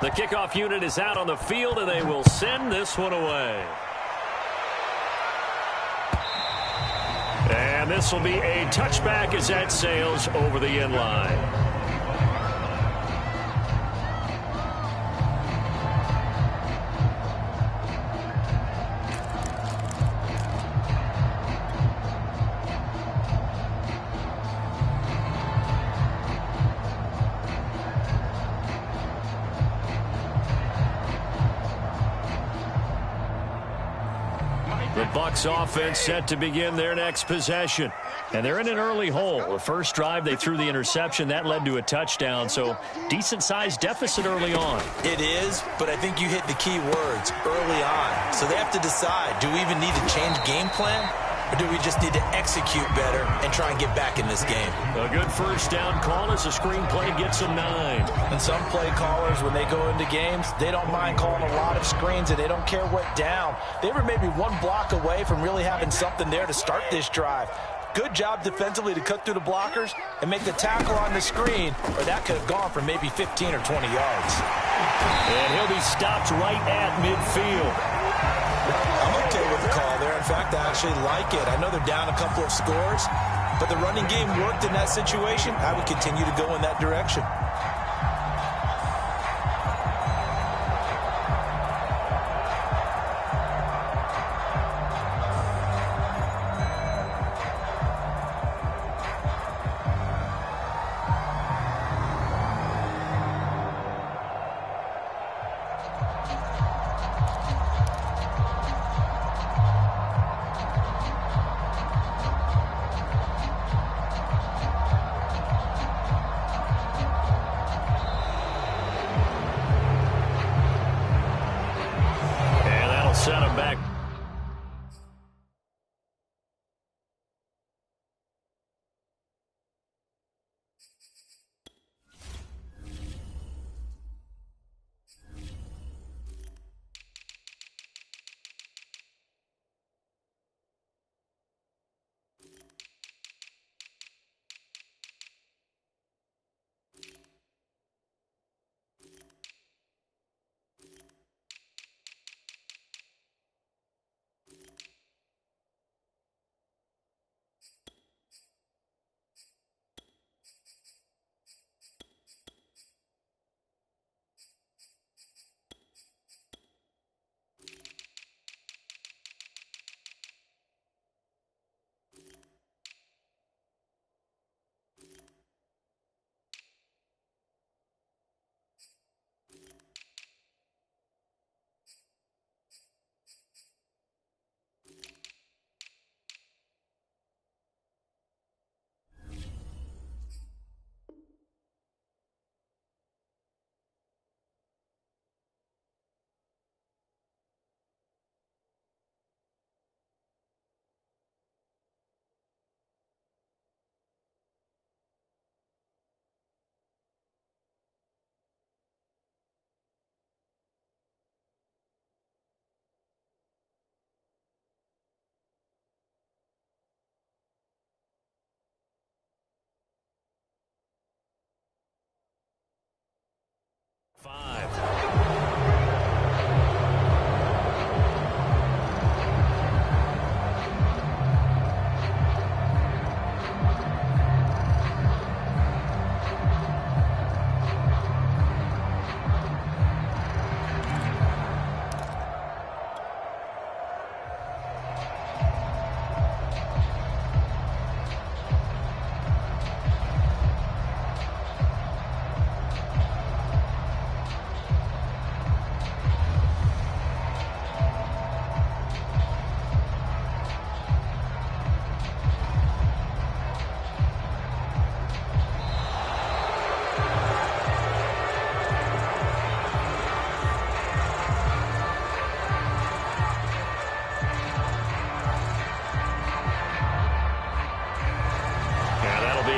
The kickoff unit is out on the field, and they will send this one away. And this will be a touchback as that sails over the end line. The Bucs offense set to begin their next possession. And they're in an early hole. The first drive, they threw the interception. That led to a touchdown. So decent-sized deficit early on. It is, but I think you hit the key words, early on. So they have to decide, do we even need to change game plan? Or do we just need to execute better and try and get back in this game? A good first down call as the screenplay gets them 9. And some play callers, when they go into games, they don't mind calling a lot of screens, and they don't care what down. They were maybe one block away from really having something there to start this drive. Good job defensively to cut through the blockers and make the tackle on the screen, or that could have gone for maybe 15 or 20 yards. And he'll be stopped right at midfield. I'm okay with the call there. In fact, I actually like it. I know they're down a couple of scores, but the running game worked in that situation. I would continue to go in that direction. Set him back.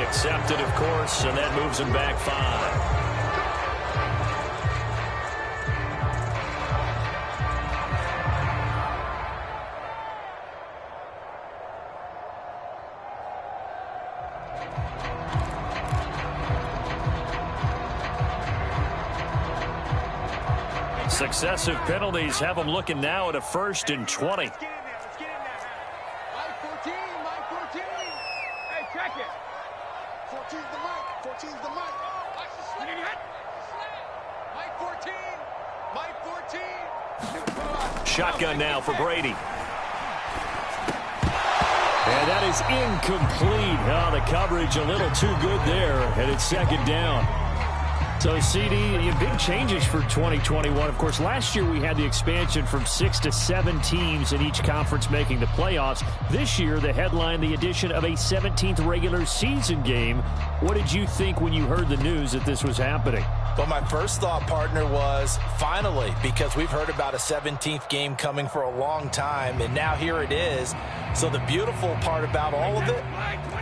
Accepted, of course, and that moves him back 5. Successive penalties have them looking now at a 1st and 20. My 14, my 14. Hey, check it. 14's the mic. 14's the mic. Watch the swing. My 14. My 14. Shotgun now for Brady. And that is incomplete. Oh, the coverage a little too good there, and it's 2nd down. So, CD, big changes for 2021. Of course, last year we had the expansion from 6 to 7 teams in each conference making the playoffs. This year, the headline, the addition of a 17th regular season game. What did you think when you heard the news that this was happening? Well, my first thought, partner, was finally, because we've heard about a 17th game coming for a long time, and now here it is. So the beautiful part about all of it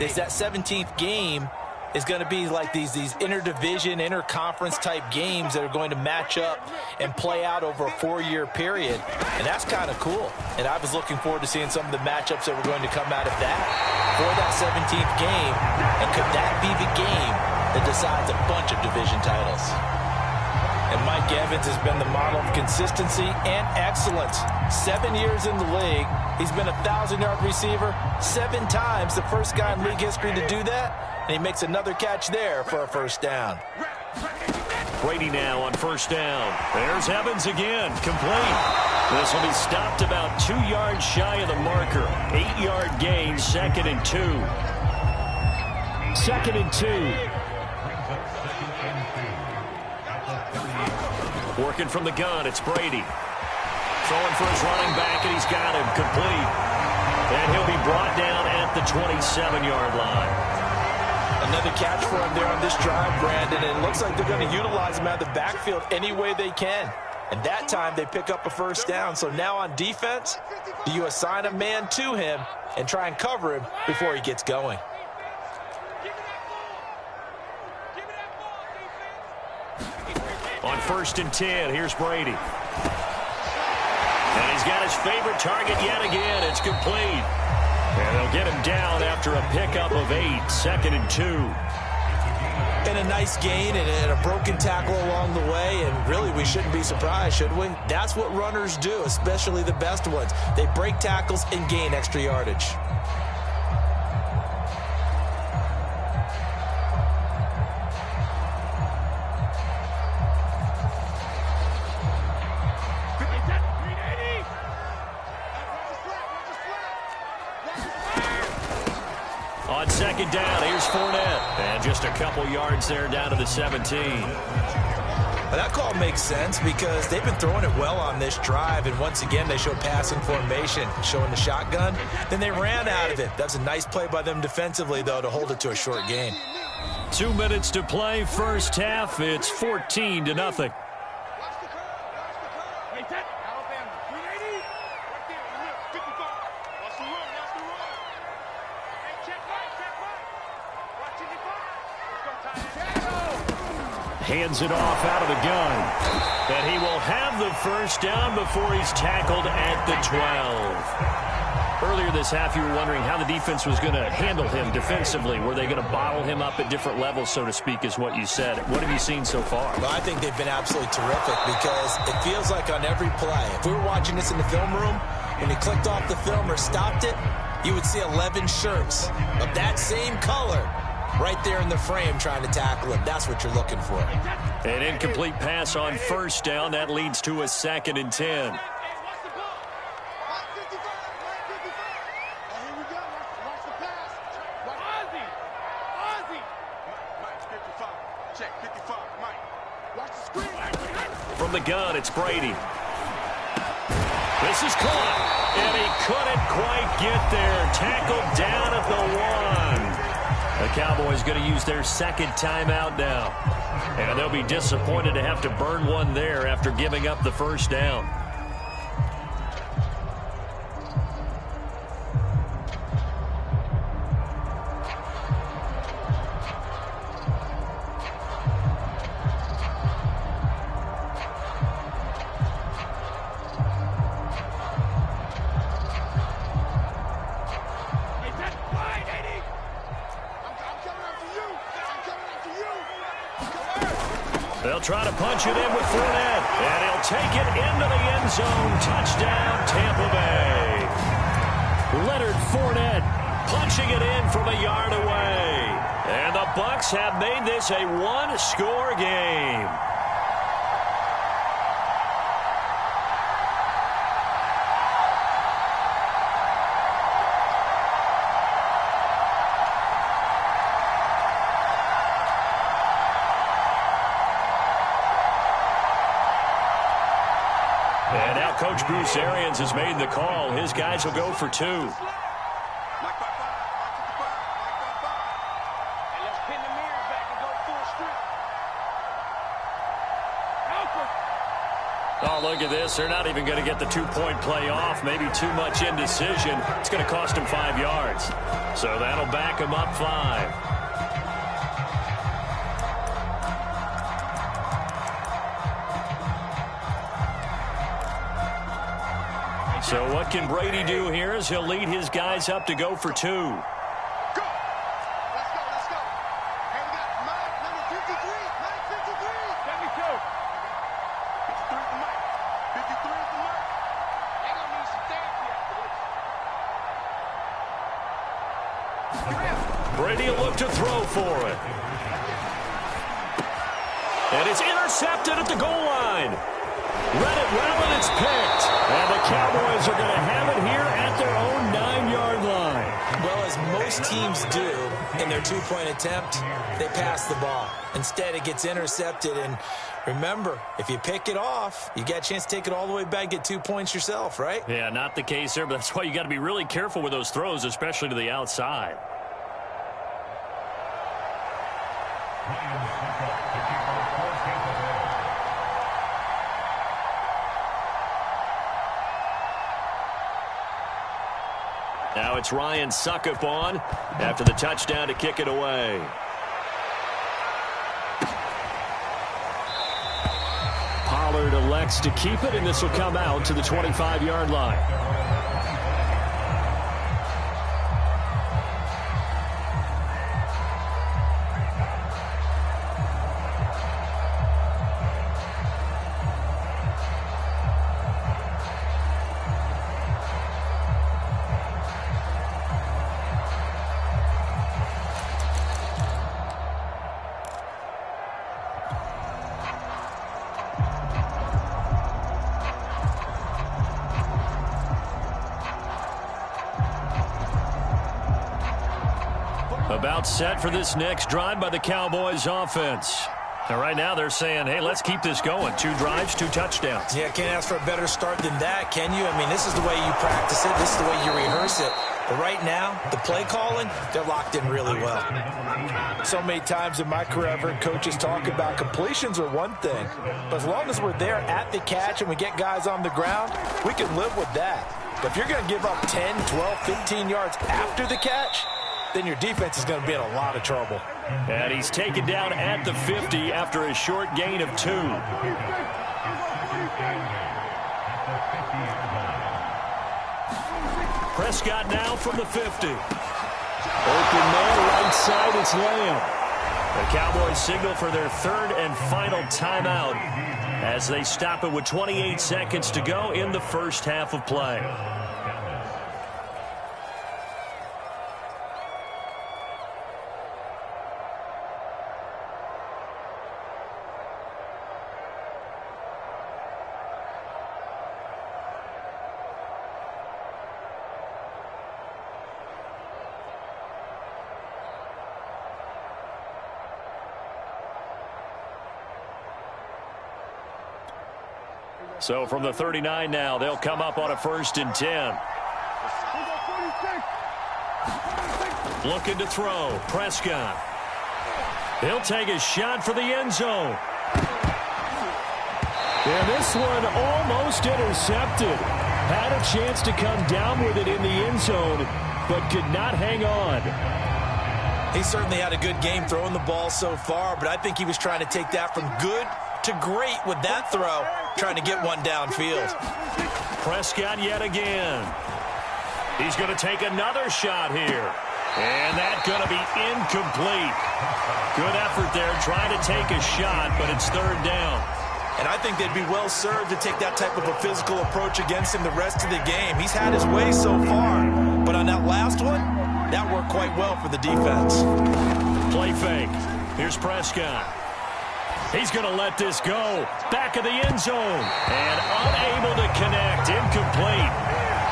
is that 17th game is going to be like these interdivision, interconference type games that are going to match up and play out over a 4-year period. And that's kind of cool. And I was looking forward to seeing some of the matchups that were going to come out of that for that 17th game. And could that be the game that decides a bunch of division titles? And Mike Evans has been the model of consistency and excellence. 7 years in the league. He's been a 1,000-yard receiver 7 times, the first guy in league history to do that. And he makes another catch there for a 1st down. Brady now on 1st down. There's Evans again, complete. This will be stopped about 2 yards shy of the marker. 8-yard gain, 2nd and 2. 2nd and 2. Working from the gun, it's Brady. Throwing for his running back, and he's got him complete. And he'll be brought down at the 27-yard line. Another catch for him there on this drive, Brandon, and it looks like they're going to utilize him out of the backfield any way they can. And that time they pick up a 1st down. So now on defense, do you assign a man to him and try and cover him before he gets going? On 1st and 10, here's Brady. And he's got his favorite target yet again. It's complete. And they'll get him down after a pickup of 8, 2nd and 2. And a nice gain and a broken tackle along the way, and really we shouldn't be surprised, should we? That's what runners do, especially the best ones. They break tackles and gain extra yardage. On 2nd down, here's Fournette. And just a couple yards there down to the 17. Well, that call makes sense because they've been throwing it well on this drive, and once again they show passing formation, showing the shotgun. Then they ran out of it. That's a nice play by them defensively, though, to hold it to a short gain. 2 minutes to play, 1st half. It's 14-0. Hands it off out of the gun. And he will have the 1st down before he's tackled at the 12. Earlier this half, you were wondering how the defense was going to handle him defensively. Were they going to bottle him up at different levels, so to speak, is what you said. What have you seen so far? Well, I think they've been absolutely terrific because it feels like on every play, if we were watching this in the film room, when he clicked off the film or stopped it, you would see 11 shirts of that same color right there in the frame trying to tackle him. That's what you're looking for. An incomplete pass on 1st down. That leads to a 2nd and 10. From the gun, it's Brady. This is caught, and he couldn't quite get there. Tackled down at the 1. The Cowboys going to use their 2nd timeout now. And they'll be disappointed to have to burn one there after giving up the 1st down. They'll try to punch it in with Fournette, and he'll take it into the end zone. Touchdown, Tampa Bay. Leonard Fournette punching it in from a yard away. And the Bucs have made this a one-score game. And now Coach Bruce Arians has made the call. His guys will go for 2. Oh, look at this. They're not even going to get the 2-point play off. Maybe too much indecision. It's going to cost him 5 yards. So that'll back him up 5. So what can Brady do here as he'll lead his guys up to go for 2. Go. Let's go. And we got Mike, number 53. Mike 53. 72. 53 is the Mike. 53 is the Mike. They're going to need some therapy after this. Brady will look to throw for it. And it's intercepted at the goal line. Read it well, and it's picked. And the Cowboys are going to have it here at their own 9-yard line. Well, as most teams do in their 2-point attempt, they pass the ball. Instead, it gets intercepted. And remember, if you pick it off, you got a chance to take it all the way back, get 2 points yourself, right? Yeah, not the case there, but that's why you got to be really careful with those throws, especially to the outside. Now it's Ryan Suckup on after the touchdown to kick it away. Pollard elects to keep it, and this will come out to the 25-yard line. About set for this next drive by the Cowboys offense. And right now they're saying, hey, let's keep this going. 2 drives, 2 touchdowns. Yeah, can't ask for a better start than that, can you? I mean, this is the way you practice it. This is the way you rehearse it. But right now, the play calling, they're locked in really well. So many times in my career, I've heard coaches talk about completions are one thing. But as long as we're there at the catch and we get guys on the ground, we can live with that. But if you're going to give up 10, 12, 15 yards after the catch, then your defense is going to be in a lot of trouble. And he's taken down at the 50 after a short gain of 2. Prescott now from the 50. Open man, right side, it's Lamb. The Cowboys signal for their 3rd and final timeout as they stop it with 28 seconds to go in the first half of play. So from the 39 now, they'll come up on a 1st and 10. Looking to throw. Prescott. He'll take a shot for the end zone. And this one almost intercepted. Had a chance to come down with it in the end zone, but could not hang on. He certainly had a good game throwing the ball so far, but I think he was trying to take that from good to great with that throw, trying to get one downfield. Prescott yet again. He's going to take another shot here. And that's going to be incomplete. Good effort there, trying to take a shot, but it's third down. And I think they'd be well served to take that type of a physical approach against him the rest of the game. He's had his way so far, but on that last one, that worked quite well for the defense. Play fake. Here's Prescott. He's going to let this go. Back of the end zone. And unable to connect. Incomplete.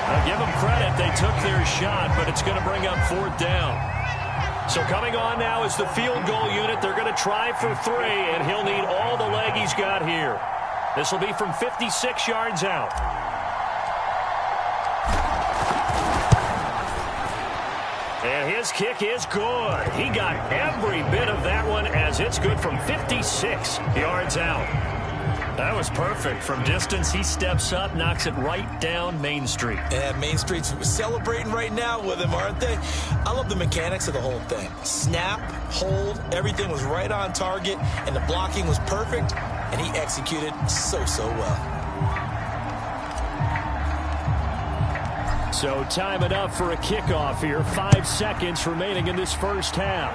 I'll give them credit. They took their shot, but it's going to bring up fourth down. So coming on now is the field goal unit. They're going to try for 3, and he'll need all the leg he's got here. This will be from 56 yards out. And his kick is good. He got every bit of that one as it's good from 56 yards out. That was perfect. From distance, he steps up, knocks it right down Main Street. Yeah, Main Street's celebrating right now with him, aren't they? I love the mechanics of the whole thing. Snap, hold, everything was right on target, and the blocking was perfect, and he executed so well. So time it up for a kickoff here. 5 seconds remaining in this first half.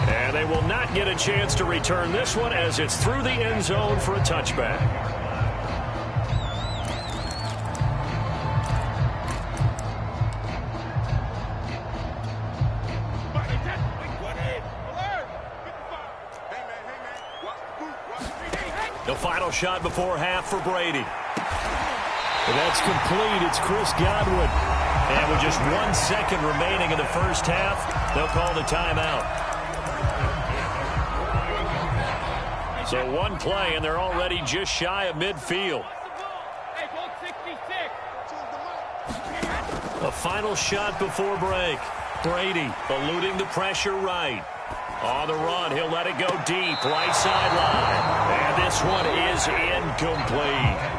And they will not get a chance to return this one as it's through the end zone for a touchback. The final shot before half for Brady. That's complete. It's Chris Godwin. And with just 1 second remaining in the first half, they'll call the timeout. So one play, and they're already just shy of midfield. A final shot before break. Brady eluding the pressure right. On the run, he'll let it go deep, right sideline. And this one is incomplete.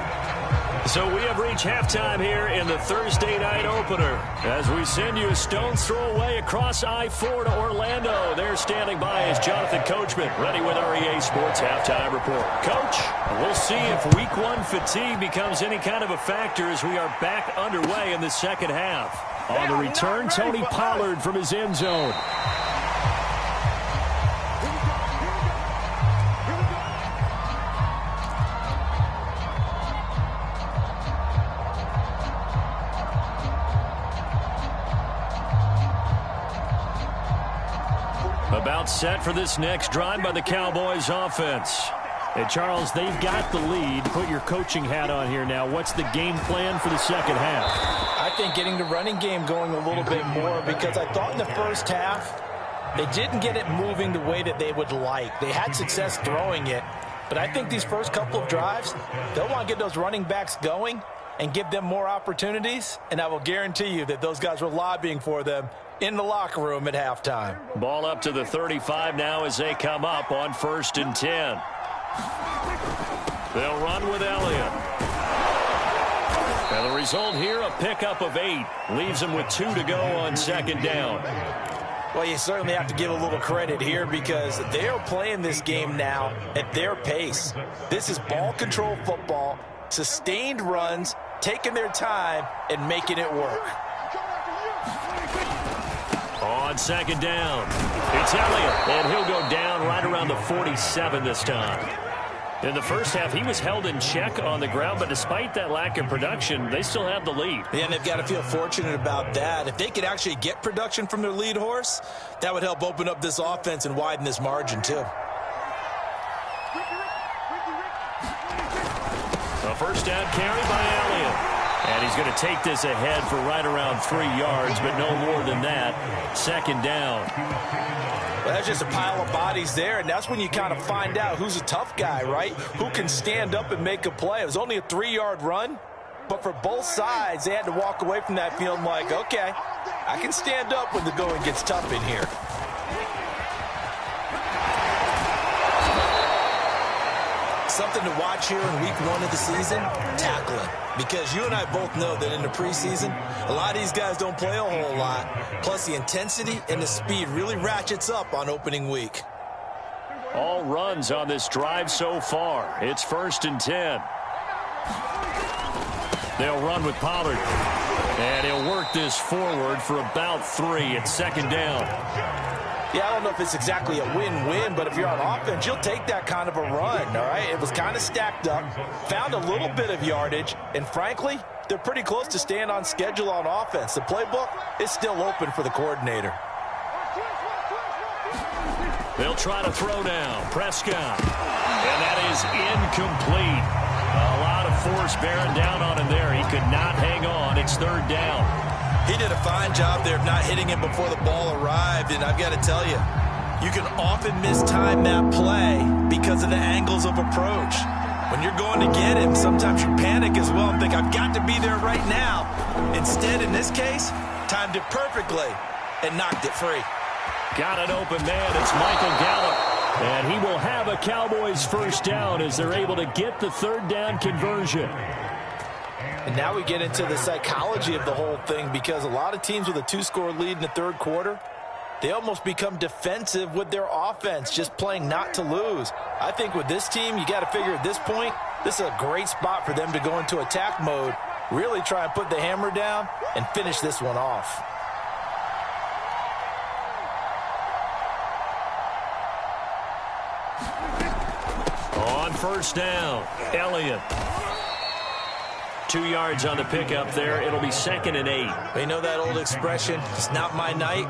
So we have reached halftime here in the Thursday night opener as we send you a stone's throw away across I-4 to Orlando. There standing by is Jonathan Coachman, ready with our EA Sports Halftime Report. Coach, we'll see if Week 1 fatigue becomes any kind of a factor as we are back underway in the second half. On the return, Tony Pollard from his end zone. About set for this next drive by the Cowboys offense. And Charles, they've got the lead. Put your coaching hat on here now. What's the game plan for the second half? I think getting the running game going a little bit more, because I thought in the first half they didn't get it moving the way that they would like. They had success throwing it, but I think these first couple of drives, they'll want to get those running backs going and give them more opportunities, and I will guarantee you that those guys were lobbying for them in the locker room at halftime. Ball up to the 35 now as they come up on 1st and 10. They'll run with Elliott. And the result here, a pickup of 8. Leaves them with 2 to go on second down. Well, you certainly have to give a little credit here because they are playing this game now at their pace. This is ball control football, sustained runs, taking their time and making it work. On second down, it's Elliott, and he'll go down right around the 47 this time. In the first half, he was held in check on the ground, but despite that lack of production, they still have the lead. Yeah, and they've got to feel fortunate about that. If they could actually get production from their lead horse, that would help open up this offense and widen this margin, too. A first down carry by Elliott. And he's going to take this ahead for right around 3 yards, but no more than that. Second down. Well, that's just a pile of bodies there, and that's when you kind of find out who's a tough guy, right? Who can stand up and make a play. It was only a 3-yard run, but for both sides, they had to walk away from that feeling like, okay, I can stand up when the going gets tough in here. Something to watch here in week 1 of the season, tackling. Because you and I both know that in the preseason, a lot of these guys don't play a whole lot. Plus, the intensity and the speed really ratchets up on opening week. All runs on this drive so far. It's 1st and 10. They'll run with Pollard. And he'll work this forward for about 3. It's second down. Yeah, I don't know if it's exactly a win-win, but if you're on offense, you'll take that kind of a run, all right? It was kind of stacked up, found a little bit of yardage, and frankly, they're pretty close to staying on schedule on offense. The playbook is still open for the coordinator. They'll try to throw down. Prescott. And that is incomplete. A lot of force bearing down on him there. He could not hang on. It's third down. He did a fine job there of not hitting him before the ball arrived, and I've got to tell you, you can often mistime that play because of the angles of approach. When you're going to get him, sometimes you panic as well and think, I've got to be there right now. Instead, in this case, timed it perfectly and knocked it free. Got an open man. It's Michael Gallup. And he will have a Cowboys first down as they're able to get the third down conversion. And now we get into the psychology of the whole thing, because a lot of teams with a 2-score lead in the third quarter, they almost become defensive with their offense, just playing not to lose. I think with this team, you got to figure at this point, this is a great spot for them to go into attack mode, really try and put the hammer down and finish this one off. On first down, Elliott. 2 yards on the pickup there. It'll be second and 8. You know that old expression, it's not my night?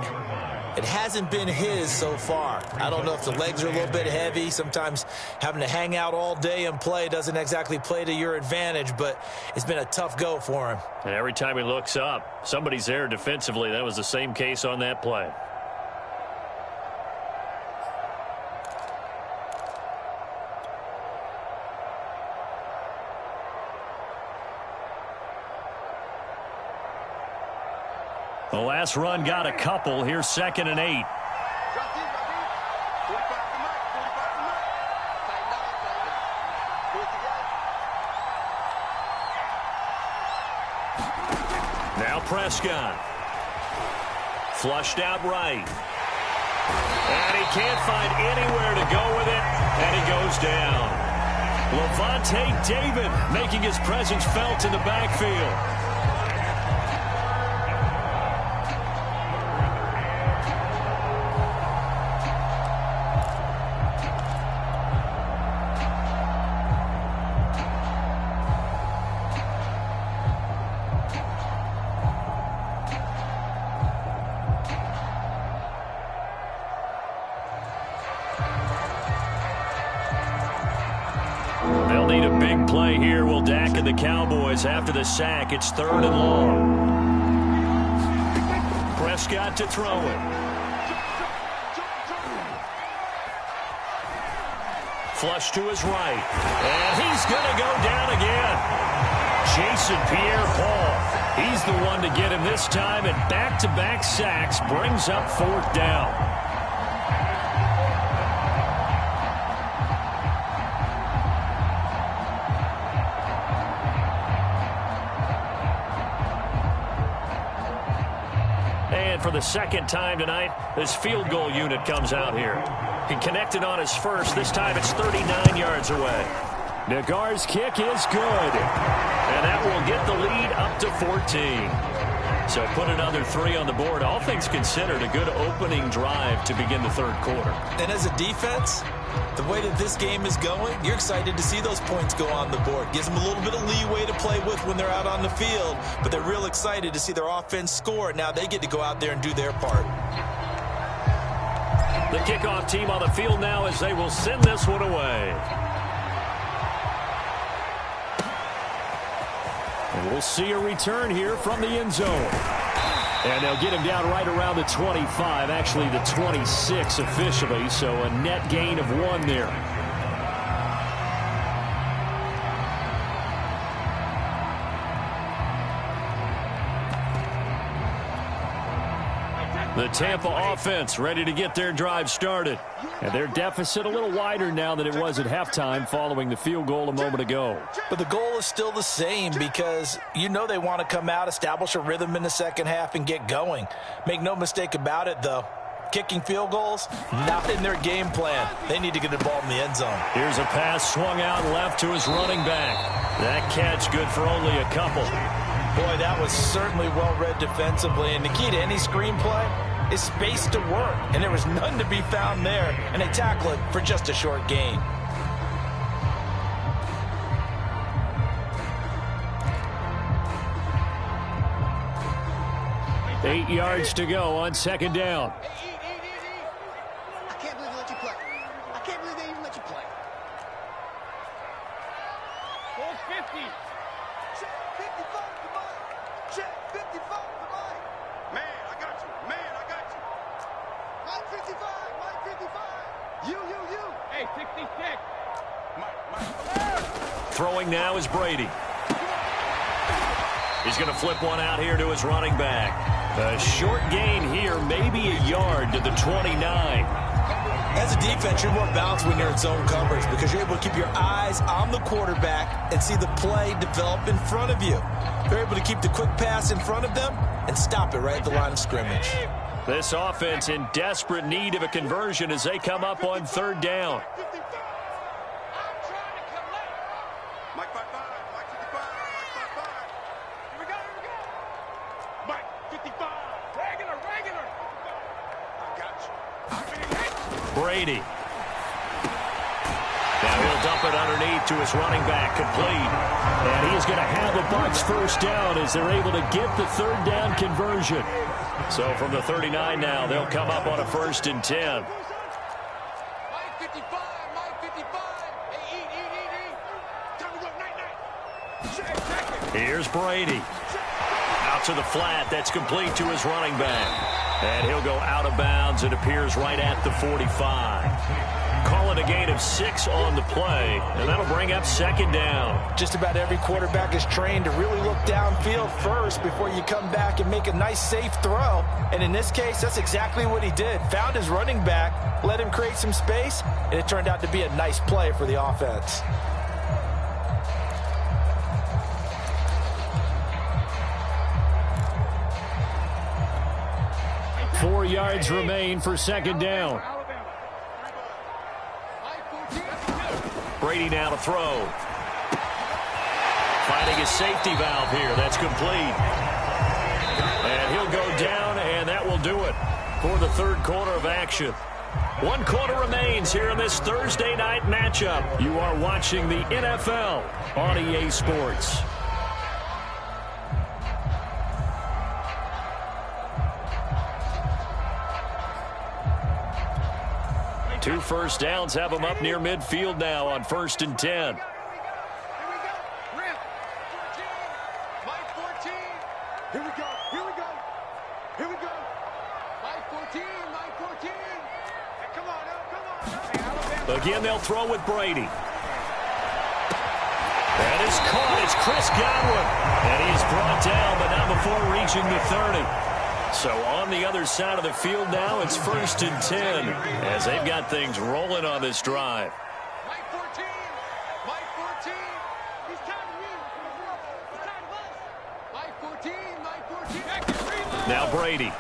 It hasn't been his so far. I don't know if the legs are a little bit heavy. Sometimes having to hang out all day and play doesn't exactly play to your advantage, but it's been a tough go for him. And every time he looks up, somebody's there defensively. That was the same case on that play. The last run got a couple. Here's second and 8. Now Prescott. Flushed out right. And he can't find anywhere to go with it. And he goes down. Levante David making his presence felt in the backfield. They'll need a big play here. Will Dak and the Cowboys after the sack. It's third and long. Prescott to throw it. Flush to his right. And he's going to go down again. Jason Pierre-Paul. He's the one to get him this time, and back-to-back sacks brings up fourth down. And for the second time tonight, this field goal unit comes out here. He connected on his first. This time it's 39 yards away. Nagar's kick is good. And that will get the lead up to 14. So put another 3 on the board. All things considered, a good opening drive to begin the third quarter. And as a defense, the way that this game is going, you're excited to see those points go on the board. Gives them a little bit of leeway to play with when they're out on the field, but they're real excited to see their offense score. Now they get to go out there and do their part. The kickoff team on the field now as they will send this one away. And we'll see a return here from the end zone. And they'll get him down right around the 25, actually the 26 officially, so a net gain of 1 there. The Tampa offense ready to get their drive started. And their deficit a little wider now than it was at halftime following the field goal a moment ago. But the goal is still the same, because you know they want to come out, establish a rhythm in the second half, and get going. Make no mistake about it, though. Kicking field goals, not in their game plan. They need to get the ball in the end zone. Here's a pass swung out left to his running back. That catch good for only a couple. Boy, that was certainly well-read defensively. And the key to any screenplay is space to work. And there was none to be found there. And they tackle it for just a short gain. Eight yards to go on second down. I can't believe they let you play. I can't believe they even let you play. Full 50. Check 55 to mine. Check 55 to mine. Man, I got you. Man, I got you. Mike 55. Mike 55. You. Hey, 66. Mike. Throwing now is Brady. He's going to flip one out here to his running back. A short gain here, maybe a yard to the 29. As a defense, you're more balanced when you're in zone coverage because you're able to keep your eyes on the quarterback and see the play develop in front of you. They're able to keep the quick pass in front of them and stop it right at the line of scrimmage. This offense in desperate need of a conversion as they come up on third down. Mike 55. Mike 55. Mike 55. Here we go. Mike 55. Regular. I got you. Brady. Now he'll dump it underneath to his running back, complete. And he's going to have the Bucs first down as they're able to get the third down conversion. So from the 39 now, they'll come up on a 1st and 10. Mike 55. Mike 55. Hey, eat. Time to go. Night. Check it. Here's Brady. Out to the flat. That's complete to his running back. And he'll go out of bounds. It appears right at the 45. Call it a gain of 6 on the play, and that'll bring up second down. Just about every quarterback is trained to really look downfield first before you come back and make a nice, safe throw. And in this case, that's exactly what he did. Found his running back, let him create some space, and it turned out to be a nice play for the offense. Four yards remain for second down. Brady now to throw. Finding his safety valve here. That's complete. And he'll go down, and that will do it for the third quarter of action. 1 quarter remains here in this Thursday night matchup. You are watching the NFL on EA Sports. Two first downs have them up near midfield now on 1st and 10. Here we go. Rip. 14. Mike 14. Here we go. Mike 14. Hey, come on. Again, they'll throw with Brady. That is caught. It's Chris Godwin. And he's brought down, but not before reaching the 30. So on the other side of the field now, it's 1st and 10 as they've got things rolling on this drive. Mike 14. He's tired of me. He's tired of us. Mike 14. Now Brady.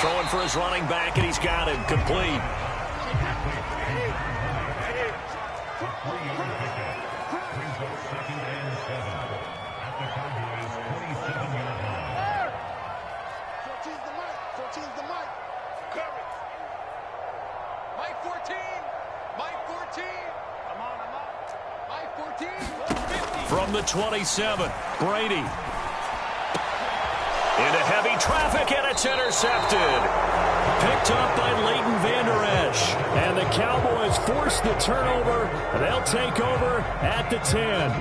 Throwing for his running back, and he's got him complete. From the 27, Brady. Into heavy traffic, and it's intercepted. Picked up by Leighton Vander Esch. And the Cowboys force the turnover. They'll take over at the 10.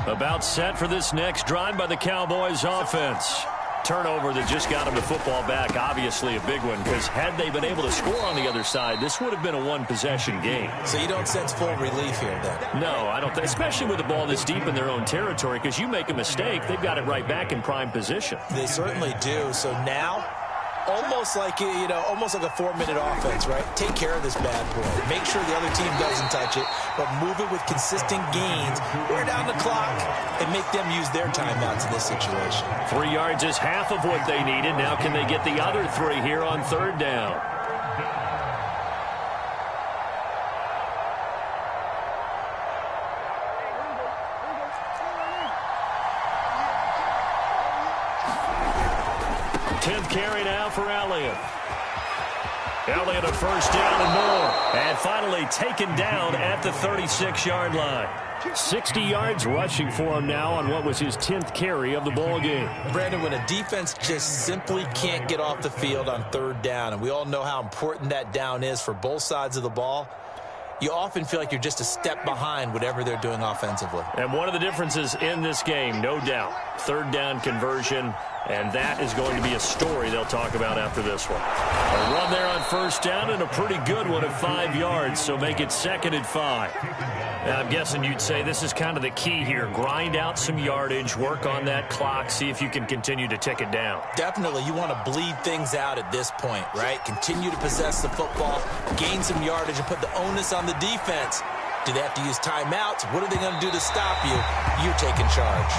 About set for this next drive by the Cowboys offense. Turnover that just got him the football back, obviously a big one, because had they been able to score on the other side, this would have been a one-possession game. So you don't sense full relief here, then? No, I don't think, especially with the ball this deep in their own territory, because you make a mistake, they've got it right back in prime position. They certainly do. So now almost like, almost like a 4-minute offense, right? Take care of this bad boy. Make sure the other team doesn't touch it, but move it with consistent gains. Wear down the clock and make them use their timeouts in this situation. 3 yards is half of what they needed. Now can they get the other 3 here on third down? Carry now for Elliott. Elliott a first down and more. And finally taken down at the 36-yard line. 60 yards rushing for him now on what was his 10th carry of the ball game. Brandon, when a defense just simply can't get off the field on third down, and we all know how important that down is for both sides of the ball, you often feel like you're just a step behind whatever they're doing offensively. And one of the differences in this game, no doubt, third down conversion, and that is going to be a story they'll talk about after this one. A run there on first down and a pretty good one at 5 yards, so make it 2nd and 5. Now, I'm guessing you'd say this is kind of the key here. Grind out some yardage, work on that clock, see if you can continue to tick it down. Definitely. You want to bleed things out at this point, right? Continue to possess the football, gain some yardage, and put the onus on the defense. Do they have to use timeouts? What are they going to do to stop you? You're taking charge.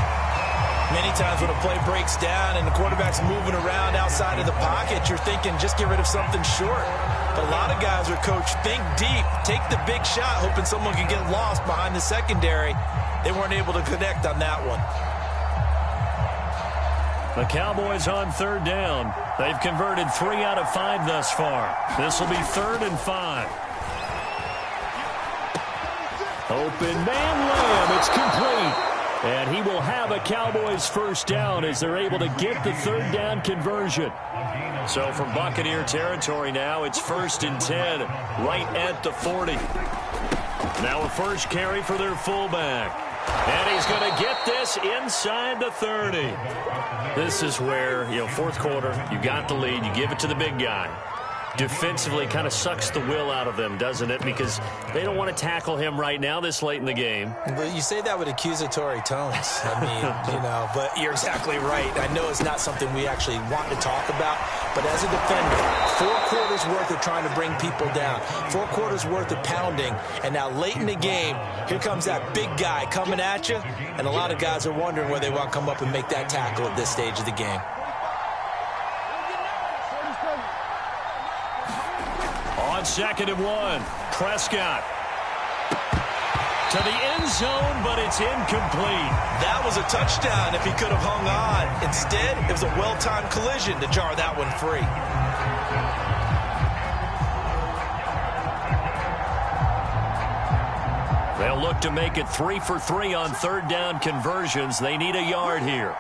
Many times when a play breaks down and the quarterback's moving around outside of the pocket, you're thinking just get rid of something short. But a lot of guys are coached, think deep, take the big shot, hoping someone can get lost behind the secondary. They weren't able to connect on that one. The Cowboys on third down. They've converted 3 out of 5 thus far. This will be 3rd and 5. Open man Lamb. It's complete. And he will have a Cowboys first down as they're able to get the third down conversion. So from Buccaneer territory now, it's 1st and 10, right at the 40. Now a first carry for their fullback. And he's going to get this inside the 30. This is where, fourth quarter, you got the lead, you give it to the big guy. Defensively kind of sucks the will out of them, doesn't it? Because they don't want to tackle him right now this late in the game. But you say that with accusatory tones. I mean, but you're exactly right. I know it's not something we actually want to talk about, but as a defender, 4 quarters worth of trying to bring people down, 4 quarters worth of pounding, and now late in the game, here comes that big guy coming at you, and a lot of guys are wondering whether they want to come up and make that tackle at this stage of the game. On 2nd and 1, Prescott to the end zone, but it's incomplete. That was a touchdown if he could have hung on. Instead, it was a well-timed collision to jar that one free. They'll look to make it 3 for 3 on third down conversions. They need a yard here.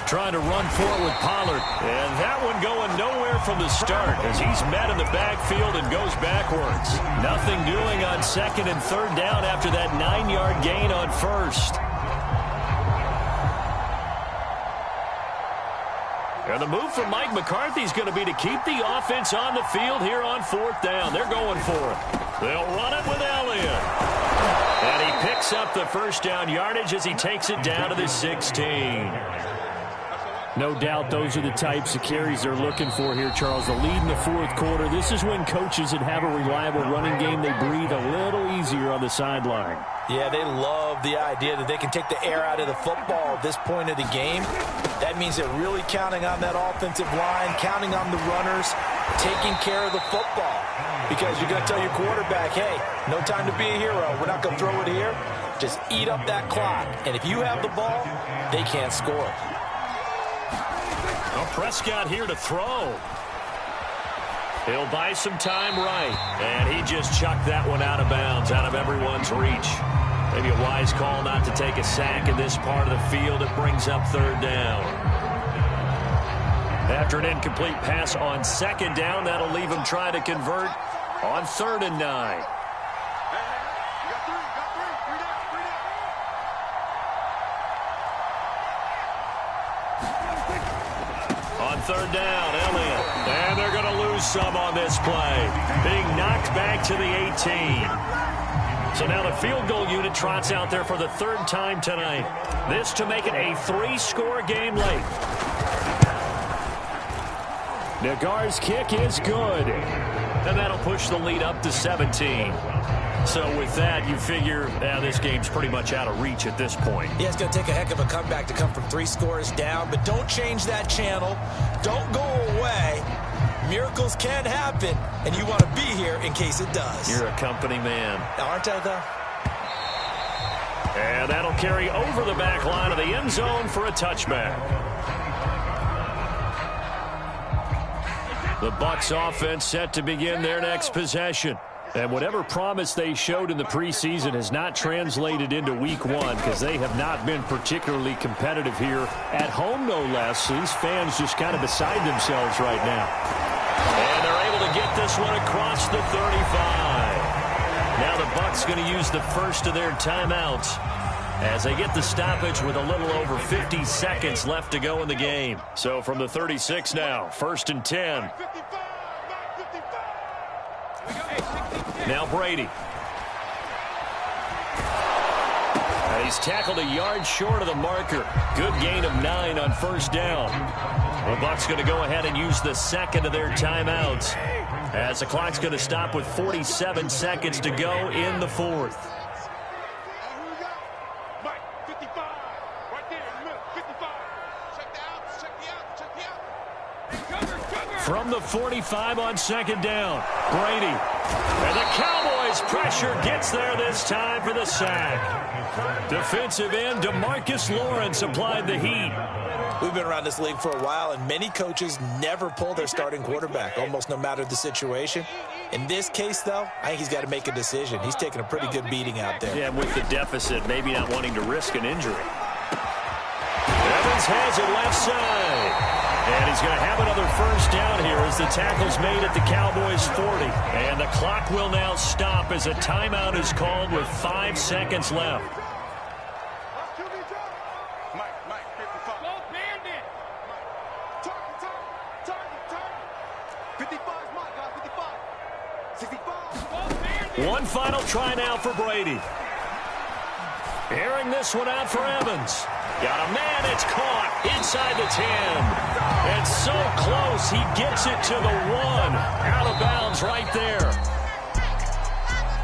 Trying to run for it with Pollard. And that one going nowhere from the start as he's met in the backfield and goes backwards. Nothing doing on 2nd and 3rd down after that 9-yard gain on 1st. And the move from Mike McCarthy is going to be to keep the offense on the field here on 4th down. They're going for it. They'll run it with Elliott. And he picks up the first down yardage as he takes it down to the 16. No doubt those are the types of carries they're looking for here, Charles. The lead in the 4th quarter. This is when coaches that have a reliable running game, they breathe a little easier on the sideline. Yeah, they love the idea that they can take the air out of the football at this point of the game. That means they're really counting on that offensive line, counting on the runners, taking care of the football. Because you're going to tell your quarterback, hey, no time to be a hero. We're not going to throw it here. Just eat up that clock. And if you have the ball, they can't score. Well, Prescott here to throw. He'll buy some time right. And he just chucked that one out of bounds, out of everyone's reach. Maybe a wise call not to take a sack in this part of the field. It brings up 3rd down. After an incomplete pass on 2nd down, that'll leave him trying to convert on 3rd and 9. On 3rd down, Elliott. And they're going to lose some on this play. Being knocked back to the 18. So now the field goal unit trots out there for the 3rd time tonight. This to make it a 3-score game late. Nagar's kick is good. And that'll push the lead up to 17. So with that, you figure this game's pretty much out of reach at this point. Yeah, it's going to take a heck of a comeback to come from 3 scores down, but don't change that channel. Don't go away. Miracles can happen, and you want to be here in case it does. You're a company man. Aren't I, though? And that'll carry over the back line of the end zone for a touchback. The Bucs offense set to begin their next possession. And whatever promise they showed in the preseason has not translated into week 1 because they have not been particularly competitive here at home, no less. So these fans just kind of beside themselves right now. And they're able to get this one across the 35. Now the Bucs going to use the first of their timeouts as they get the stoppage with a little over 50 seconds left to go in the game. So from the 36 now, 1st and 10. Now Brady. And he's tackled a yard short of the marker. Good gain of 9 on 1st down. The Bucs going to go ahead and use the second of their timeouts as the clock's going to stop with 47 seconds to go in the 4th. From the 45 on 2nd down, Brady. And the Cowboys pressure gets there this time for the sack. Defensive end DeMarcus Lawrence applied the heat. We've been around this league for a while, and many coaches never pull their starting quarterback, almost no matter the situation. In this case, though, I think he's got to make a decision. He's taking a pretty good beating out there. Yeah, with the deficit, maybe not wanting to risk an injury. Evans has it left side. And he's going to have another 1st down here as the tackle's made at the Cowboys' 40. And the clock will now stop as a timeout is called with 5 seconds left. One final try now for Brady. Airing this one out for Evans. Got a man, it's caught inside the 10. And so close, he gets it to the 1. Out of bounds right there.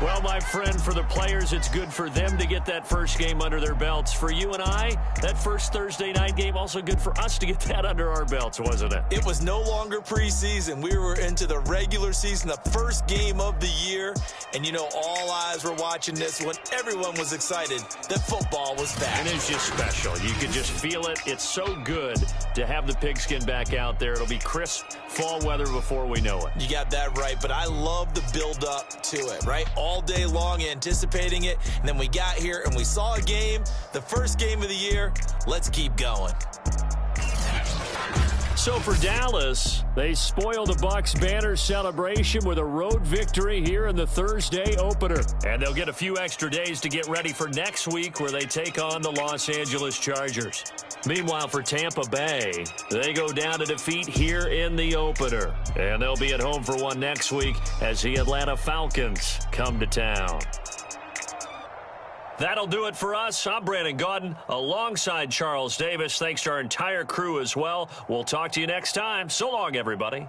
Well, my friend, for the players, it's good for them to get that first game under their belts. For you and I, that first Thursday night game, also good for us to get that under our belts, wasn't it? It was no longer preseason. We were into the regular season, the first game of the year. And, you know, all eyes were watching this one. Everyone was excited that football was back. And it's just special. You can just feel it. It's so good to have the pigskin back out there. It'll be crisp fall weather before we know it. You got that right, but I love the build-up to it, right? All day long anticipating it, and then we got here and we saw a game, the first game of the year. Let's keep going. So for Dallas, they spoiled the Bucs banner celebration with a road victory here in the Thursday opener. And they'll get a few extra days to get ready for next week where they take on the Los Angeles Chargers. Meanwhile, for Tampa Bay, they go down to defeat here in the opener. And they'll be at home for one next week as the Atlanta Falcons come to town. That'll do it for us. I'm Brandon Gaudin alongside Charles Davis. Thanks to our entire crew as well. We'll talk to you next time. So long, everybody.